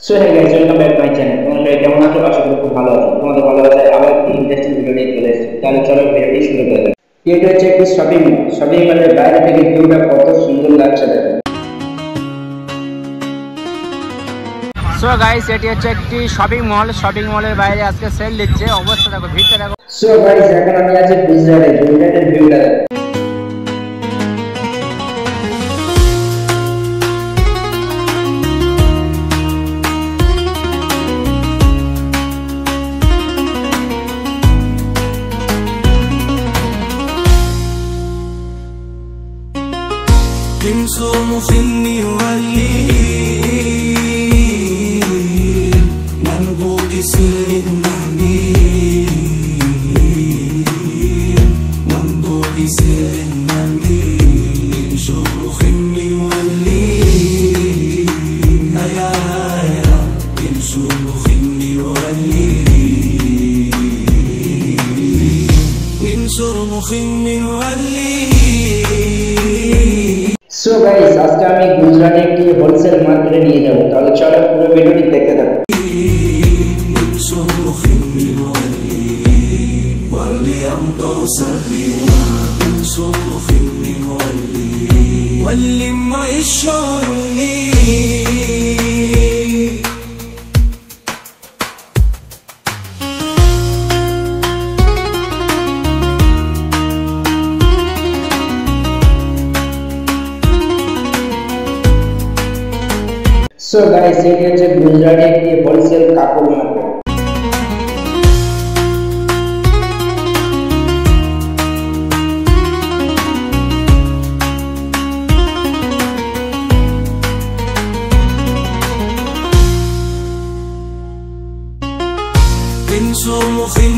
So hey guys, welcome back my channel. তোমরা সবাই কেমন আছো? আশা করি খুব ভালো আছো। তোমাদের ভালোবাসায় আবার একটি ইন্টারেস্টিং ভিডিও নিয়ে চলে এসেছি। তাহলে চলো ভিডিওটি শুরু করা যাক। এটা হচ্ছে একটি শপিং মল। শপিং মলের বাইরে থেকে ভিউটা কত সুন্দর লাগছে দেখো। সো গাইস, এটি হচ্ছে একটি শপিং মল। শপিং মলের বাইরে আজকে সেল দিচ্ছে। অবস্থা দেখো, ভিড়টা দেখো। সো গাইস, এখন আমি আছি গুজরাটে। গুজরাটের ভিউটা দেখো। مخني والليل مربوط سر النميل مربوط سر النميل شو مخني والليل يا شو مخني والليل شو مخني والليل। সো গাইস, আজকে আমি গুজরাটে একটি হোলসেল মার্কেটে নিয়ে যাব। তাহলে চলো পুরো ভিডিওটি দেখতে থাকো। সো গাইস, এটি হচ্ছে গুজরাটে একটি হোলসেল কাপড় মার্কেট। بنشر مخن